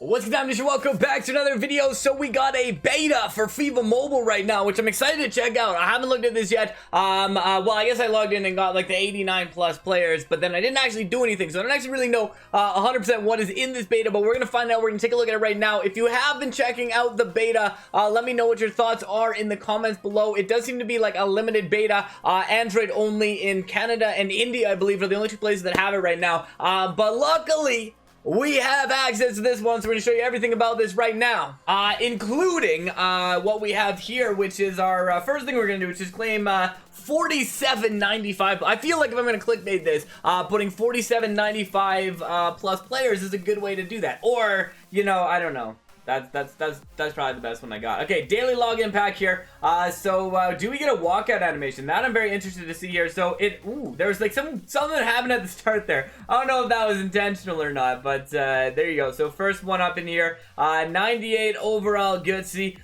What's good, guys? Welcome back to another video. So we got a beta for FIFA Mobile right now, which I'm excited to check out. I haven't looked at this yet. Well, I guess I logged in and got like the 89 plus players, but then I didn't actually do anything, so I don't actually really know 100% what is in this beta, but we're gonna find out. We're gonna take a look at it right now. If you have been checking out the beta, let me know what your thoughts are in the comments below. It does seem to be like a limited beta, Android only in Canada and India, I believe, are the only two places that have it right now. But luckily, we have access to this one, so we're going to show you everything about this right now, including what we have here, which is our first thing we're going to do, which is claim 47.95. I feel like if I'm going to clickbait this, putting 47.95 plus players is a good way to do that. Or, you know, I don't know. That's probably the best one I got. Okay, daily login pack here. Do we get a walkout animation? That I'm very interested to see here. So there's like something that happened at the start there. I don't know if that was intentional or not, but there you go. So first one up in here, 98 overall Gutsy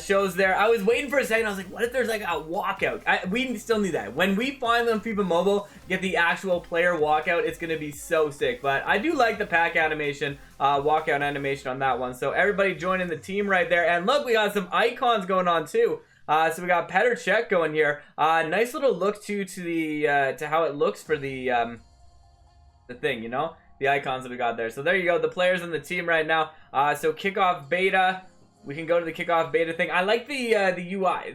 shows there. I was waiting for a second. I was like, what if there's like a walkout? We still need that. When we find them FIFA Mobile, get the actual player walkout, it's gonna be so sick. But I do like the pack animation, walkout animation on that one. So everybody joining the team right there, and look, we got some icons going on too. So we got Petr Cech going here. Nice little look to how it looks for the thing, you know, the icons that we got there. So there you go, the players in the team right now. So kickoff beta. We can go to the kickoff beta thing. I like the UI,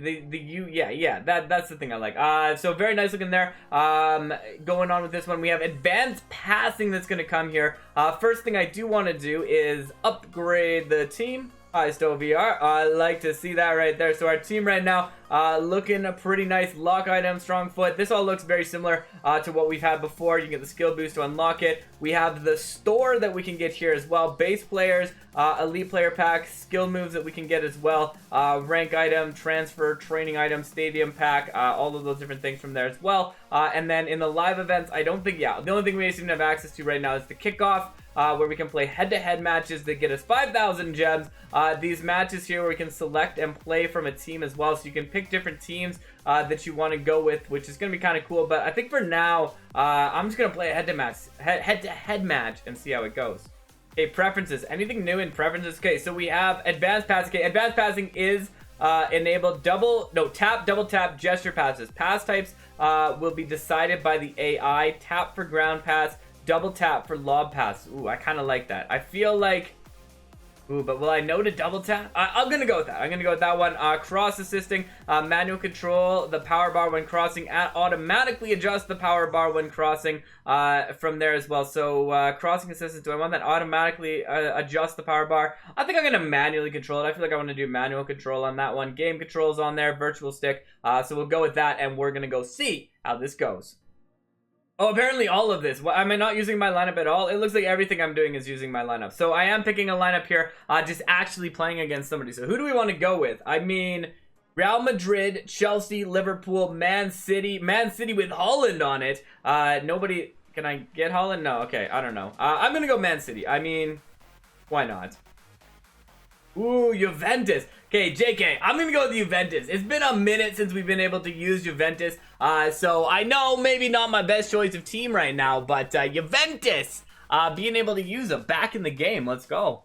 that's the thing I like. So very nice looking there. Going on with this one, we have advanced passing that's gonna come here. First thing I do want to do is upgrade the team. Stopde. I like to see that right there. So our team right now, looking a pretty nice. Lock item, strong foot. This all looks very similar to what we've had before. You can get the skill boost to unlock it. We have the store that we can get here as well. Base players, elite player pack, skill moves that we can get as well. Rank item, transfer, training item, stadium pack, all of those different things from there as well. And then in the live events, I don't think, the only thing we seem to have access to right now is the kickoff. Where we can play head-to-head matches that get us 5,000 gems. These matches here where we can select and play from a team as well, so you can pick different teams that you want to go with, which is going to be kind of cool. But I think for now, I'm just going to play a head-to-head match and see how it goes. Okay, preferences. Anything new in preferences? Okay, so we have advanced passing. Okay, advanced passing is enabled. Tap, double tap, gesture passes. Pass types will be decided by the AI. Tap for ground pass. Double tap for lob pass. Ooh, I kind of like that. I feel like... Ooh, but will I know to double tap? I'm going to go with that. I'm going to go with that one. Cross assisting, manual control, the power bar when crossing, automatically adjust the power bar when crossing from there as well. So crossing assistance, do I want that automatically adjust the power bar? I think I'm going to manually control it. I feel like I want to do manual control on that one. Game controls on there, virtual stick. So we'll go with that, and we're going to go see how this goes. Oh, apparently all of this. Am I not using my lineup at all? It looks like everything I'm doing is using my lineup. So I am picking a lineup here, just actually playing against somebody. So who do we want to go with? I mean, Real Madrid, Chelsea, Liverpool, Man City with Holland on it. Nobody, can I get Holland? No, okay, I don't know. I'm going to go Man City. I mean, why not? Ooh, Juventus. Okay, JK, I'm going to go with Juventus. It's been a minute since we've been able to use Juventus. So I know maybe not my best choice of team right now, but Juventus, being able to use them back in the game. Let's go.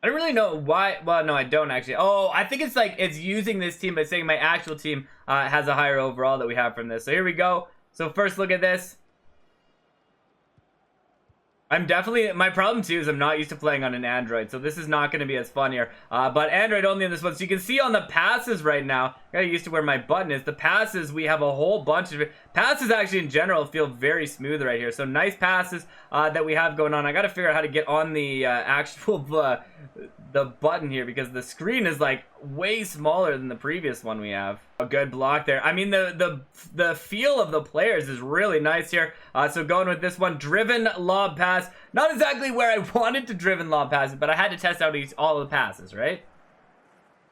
I don't really know why. Well, no, I don't actually. Oh, I think it's like it's using this team by saying my actual team has a higher overall that we have from this. So here we go. So first look at this. I'm definitely, my problem too is I'm not used to playing on an Android, so this is not going to be as fun here. But Android only in this one. So you can see on the passes right now, I got used to where my button is. The passes, we have a whole bunch of passes actually in general feel very smooth right here. So nice passes that we have going on. I got to figure out how to get on the actual the button here, because the screen is like way smaller than the previous one we have. A good block there. I mean, the feel of the players is really nice here. So going with this one, driven lob pass. Not exactly where I wanted to driven lob pass, but I had to test out all the passes, right?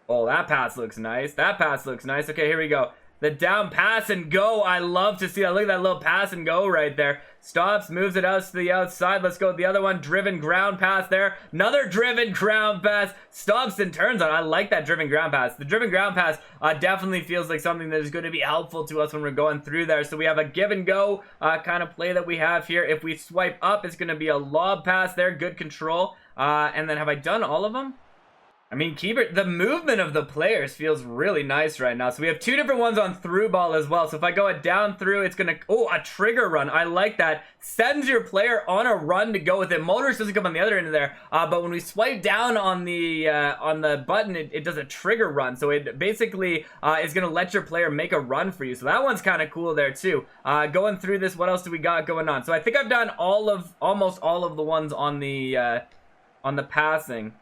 Oh, that pass looks nice. That pass looks nice. Okay, here we go. The down pass and go. I love to see that. Look at that little pass and go right there. Stops, moves it out to the outside. Let's go with the other one. Driven ground pass there. Another driven ground pass. Stops and turns on. I like that driven ground pass. The driven ground pass definitely feels like something that is going to be helpful to us when we're going through there. So we have a give and go kind of play that we have here. If we swipe up, it's going to be a lob pass there. Good control. And then have I done all of them? I mean, the movement of the players feels really nice right now. So we have 2 different ones on through ball as well. So if I go it down through, it's gonna, oh, a trigger run. I like that. Sends your player on a run to go with it. Motors doesn't come on the other end of there. But when we swipe down on the button, it does a trigger run. So it basically is gonna let your player make a run for you. So that one's kind of cool there too. Going through this, what else do we got going on? So I think I've done almost all of the ones on the passing.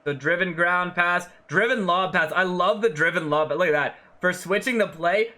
The driven ground pass, driven lob pass. I love the driven lob, but look at that. For switching the play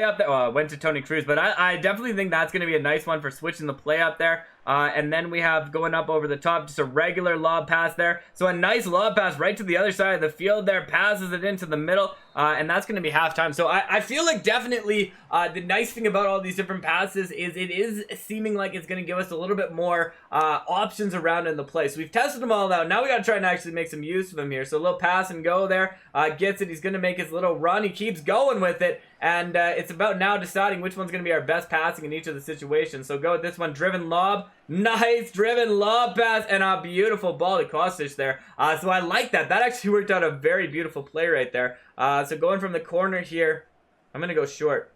up there. Oh, it went to Tony Cruz, but I definitely think that's going to be a nice one for switching the play up there. And then we have going up over the top, just a regular lob pass there. So a nice lob pass right to the other side of the field there, passes it into the middle, and that's going to be halftime. So I feel like definitely the nice thing about all these different passes is it is seeming like it's going to give us a little bit more options around in the play. So we've tested them all out. Now we got to try and actually make some use of them here. So a little pass and go there, gets it. He's going to make his little run. He keeps going with it. And it's about now deciding which one's going to be our best passing in each of the situations. So go with this one, driven lob. Nice driven lob pass and a beautiful ball to Kostic there. So I like that. That actually worked out a very beautiful play right there. So going from the corner here, I'm going to go short.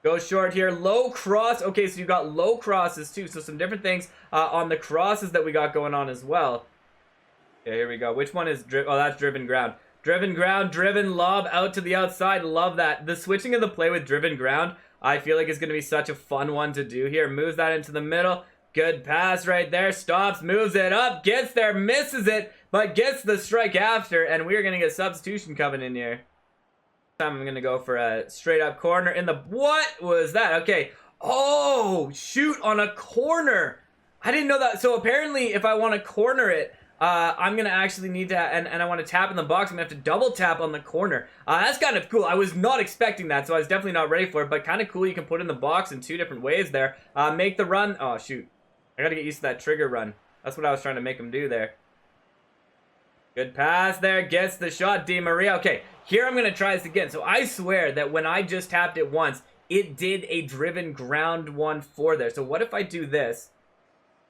Go short here. Low cross. Okay, so you got low crosses too. So some different things on the crosses that we got going on as well. Okay, here we go. Which one is oh, that's driven ground. Driven ground, driven lob out to the outside. Love that. The switching of the play with driven ground, I feel like it's going to be such a fun one to do here. Moves that into the middle. Good pass right there. Stops, moves it up, gets there, misses it, but gets the strike after. And we're going to get substitution coming in here. This time I'm going to go for a straight up corner in the... What was that? Okay. Oh, shoot, on a corner. I didn't know that. So apparently if I want to corner it, I'm going to actually need to, and I want to tap in the box, I'm going to have to double tap on the corner. That's kind of cool. I was not expecting that, so I was definitely not ready for it, but kind of cool. You can put in the box in 2 different ways there. Make the run. Oh, shoot. I got to get used to that trigger run. That's what I was trying to make him do there. Good pass there. Gets the shot. Di Maria. Okay, here I'm going to try this again. So I swear that when I just tapped it once, it did a driven ground one for there. So what if I do this?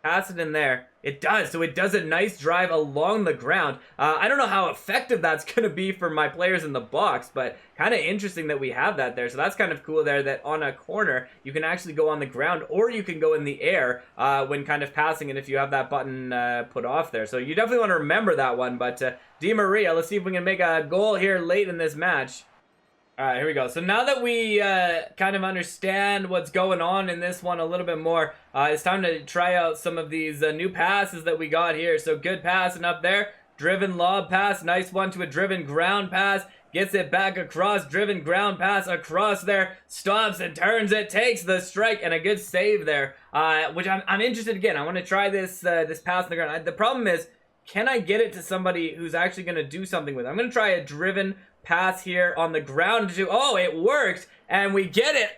Pass it in there. It does. So it does a nice drive along the ground. I don't know how effective that's going to be for my players in the box, but kind of interesting that we have that there. So that's kind of cool there that on a corner, you can actually go on the ground or you can go in the air when kind of passing it if you have that button put off there. So you definitely want to remember that one. But Di Maria, let's see if we can make a goal here late in this match. Alright, here we go. So now that we kind of understand what's going on in this one a little bit more, it's time to try out some of these new passes that we got here. So good passing up there. Driven lob pass. Nice one to a driven ground pass. Gets it back across. Driven ground pass across there. Stops and turns it. Takes the strike and a good save there. Which I'm interested again. I want to try this this pass on the ground. The problem is, can I get it to somebody who's actually going to do something with it? I'm going to try a driven pass here on the ground to... Oh, it worked, and we get it.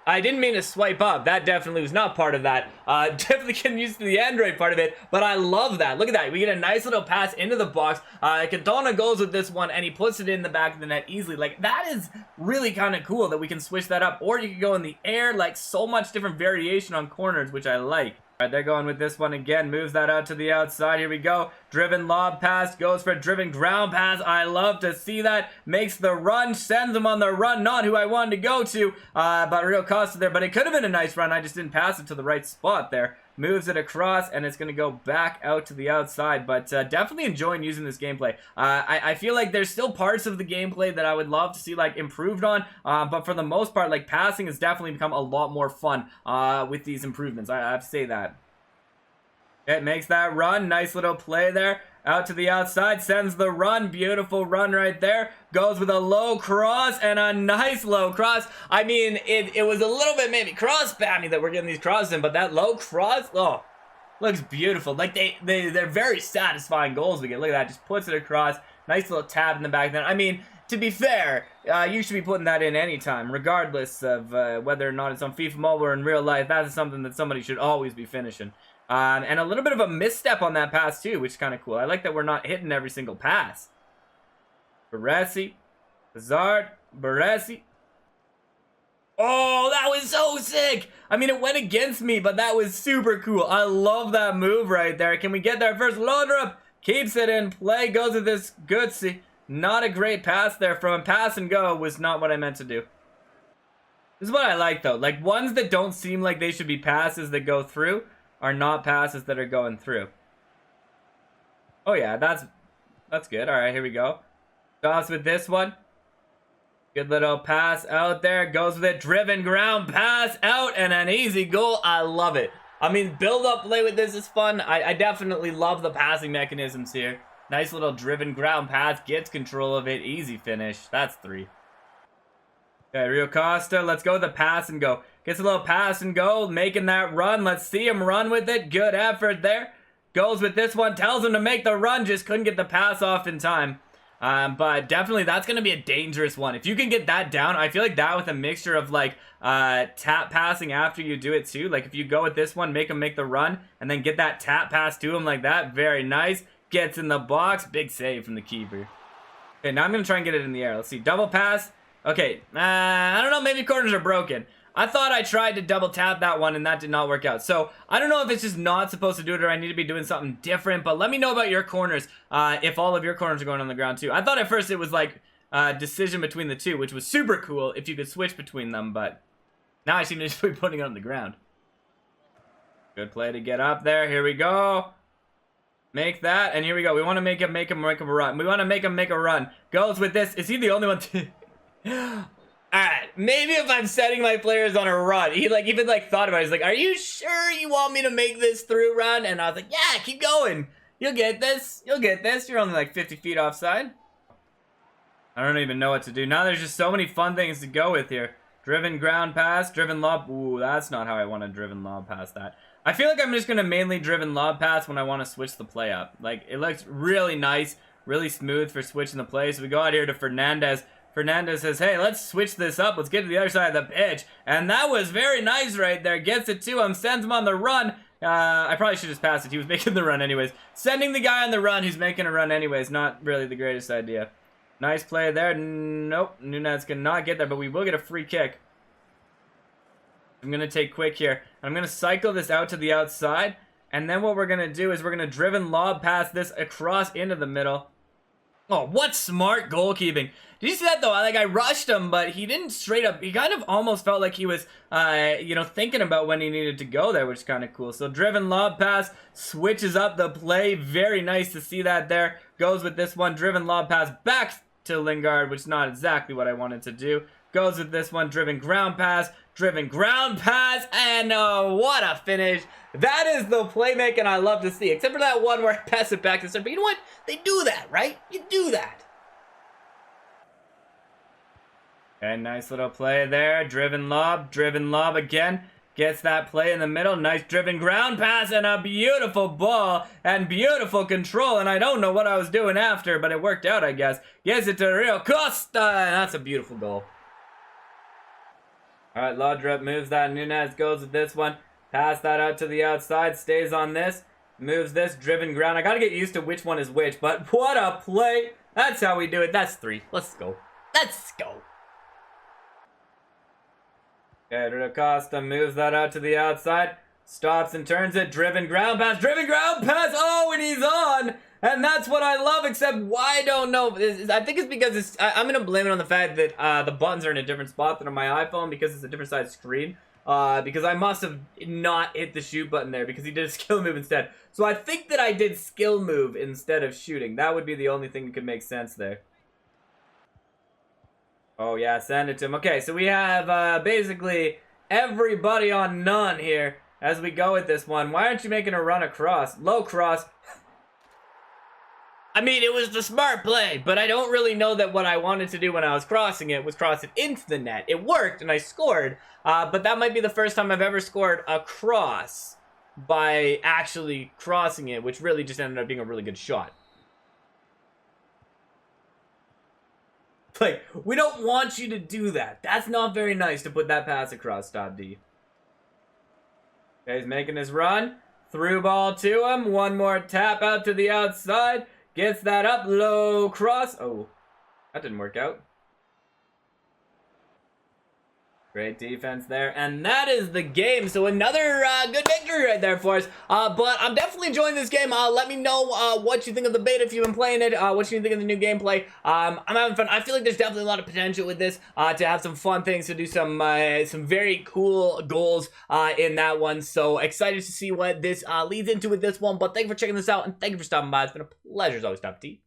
I didn't mean to swipe up. That definitely was not part of that. Definitely getting used to the Android part of it, but I love that. Look at that. We get a nice little pass into the box. Cantona goes with this one, and he puts it in the back of the net easily. Like, that is really kind of cool that we can switch that up. Or you can go in the air, like so much different variation on corners, which I like. All right, they're going with this one again. Moves that out to the outside. Here we go. Driven lob pass. Goes for a driven ground pass. I love to see that. Makes the run. Sends them on the run. Not who I wanted to go to. But real Costa there. But it could have been a nice run. I just didn't pass it to the right spot there. Moves it across, and it's going to go back out to the outside. But definitely enjoying using this gameplay. I feel like there's still parts of the gameplay that I would love to see like improved on. But for the most part, like passing has definitely become a lot more fun with these improvements. I have to say that. It makes that run. Nice little play there. Out to the outside. Sends the run. Beautiful run right there. Goes with a low cross and a nice low cross. I mean, it was a little bit maybe cross spammy that we're getting these crosses in, but that low cross, oh, looks beautiful. Like they're very satisfying goals we get. Look at that. Just puts it across. Nice little tap in the back there. I mean, to be fair, you should be putting that in anytime, regardless of whether or not it's on FIFA Mobile or in real life. That is something that somebody should always be finishing. And a little bit of a misstep on that pass too, which is kind of cool. I like that we're not hitting every single pass. Baresi, Hazard, Baresi. Oh, that was so sick. I mean, it went against me, but that was super cool. I love that move right there. Can we get there first? Loader up. Keeps it in play. Goes with this good see. Not a great pass there from him. Pass and go was not what I meant to do. This is what I like, though. Like, ones that don't seem like they should be passes that go through are not passes that are going through. Oh, yeah. That's good. All right, here we go. Stops with this one. Good little pass out there. Goes with it. Driven ground pass out and an easy goal. I love it. I mean, build-up play with this is fun. I definitely love the passing mechanisms here. Nice little driven ground pass. Gets control of it. Easy finish. That's 3. Okay, Rio Costa. Let's go with the pass and go. Gets a little pass and go. Making that run. Let's see him run with it. Good effort there. Goes with this one. Tells him to make the run. Just couldn't get the pass off in time. But definitely that's going to be a dangerous one. If you can get that down, I feel like that with a mixture of like tap passing after you do it too. Like if you go with this one, make him make the run and then get that tap pass to him like that. Very nice. Gets in the box. Big save from the keeper. Okay, now I'm going to try and get it in the air. Let's see. Double pass. Okay. I don't know. Maybe corners are broken. I thought I tried to double tap that one and that did not work out. So I don't know if it's just not supposed to do it or I need to be doing something different. But let me know about your corners if all of your corners are going on the ground too. I thought at first it was like a decision between the two, which was super cool if you could switch between them. But now I seem to just be putting it on the ground. Good play to get up there. Here we go. Make that. And here we go. We want to make him a run. We want to make him make a run. Goes with this. Is he the only one to... Alright, maybe if I'm setting my players on a run, he like even like thought about it. He's like, are you sure you want me to make this through run? And I was like, yeah, keep going. You'll get this. You'll get this. You're only like 50 feet offside. I don't even know what to do. Now there's just so many fun things to go with here. Driven ground pass, driven lob. Ooh, that's not how I want to driven lob pass that. I feel like I'm just going to mainly driven lob pass when I want to switch the play up. Like, it looks really nice, really smooth for switching the play. So we go out here to Fernandez. Fernandez says, hey, let's switch this up. Let's get to the other side of the pitch. And that was very nice right there. Gets it to him. Sends him on the run. I probably should just pass it. He was making the run anyways. Sending the guy on the run who's making a run anyways. Not really the greatest idea. Nice play there. Nope. Nunez cannot get there, but we will get a free kick. I'm going to take quick here. I'm going to cycle this out to the outside. And then what we're going to do is we're going to driven lob pass this across into the middle. Oh, what smart goalkeeping. Did you see that, though? Like, I rushed him, but he didn't straight up. He kind of almost felt like he was, you know, thinking about when he needed to go there, which is kind of cool. So, driven lob pass, switches up the play. Very nice to see that there. Goes with this one, driven lob pass back to Lingard, which is not exactly what I wanted to do. Goes with this one, driven ground pass, and what a finish. That is the playmaking I love to see, except for that one where I pass it back to center. But you know what? They do that, right? You do that. Okay, nice little play there. Driven lob again. Gets that play in the middle. Nice driven ground pass and a beautiful ball and beautiful control. And I don't know what I was doing after, but it worked out, I guess. Gets it to Rio Costa. And that's a beautiful goal. All right, Laudrup moves that. Nunez goes with this one. Pass that out to the outside. Stays on this. Moves this. Driven ground. I got to get used to which one is which, but what a play. That's how we do it. That's 3. Let's go. Let's go. Okay, Rio Costa moves that out to the outside. Stops and turns it. Driven ground pass. Oh, and he's on. And that's what I love, except why I don't know. I think it's because I'm going to blame it on the fact that the buttons are in a different spot than on my iPhone because it's a different size screen. Because I must have not hit the shoot button there because he did a skill move instead. So I think that I did skill move instead of shooting. That would be the only thing that could make sense there. Oh, yeah, send it to him. Okay, so we have basically everybody on none here as we go with this one. Why aren't you making a run across? Low cross. I mean, it was the smart play, but I don't really know that what I wanted to do when I was crossing it was cross it into the net. It worked, and I scored, but that might be the first time I've ever scored a cross by actually crossing it, which really just ended up being a really good shot. Like, we don't want you to do that. That's not very nice to put that pass across, Stopde. Okay, he's making his run. Through ball to him. One more tap out to the outside. Gets that up. Low cross. Oh, that didn't work out. Great defense there, and that is the game. So another good victory right there for us. But I'm definitely enjoying this game. Let me know what you think of the beta if you've been playing it. What you think of the new gameplay. I'm having fun. I feel like there's definitely a lot of potential with this to have some fun things, to do some very cool goals in that one. So excited to see what this leads into with this one. But thank you for checking this out, and thank you for stopping by. It's been a pleasure as always, Stopde.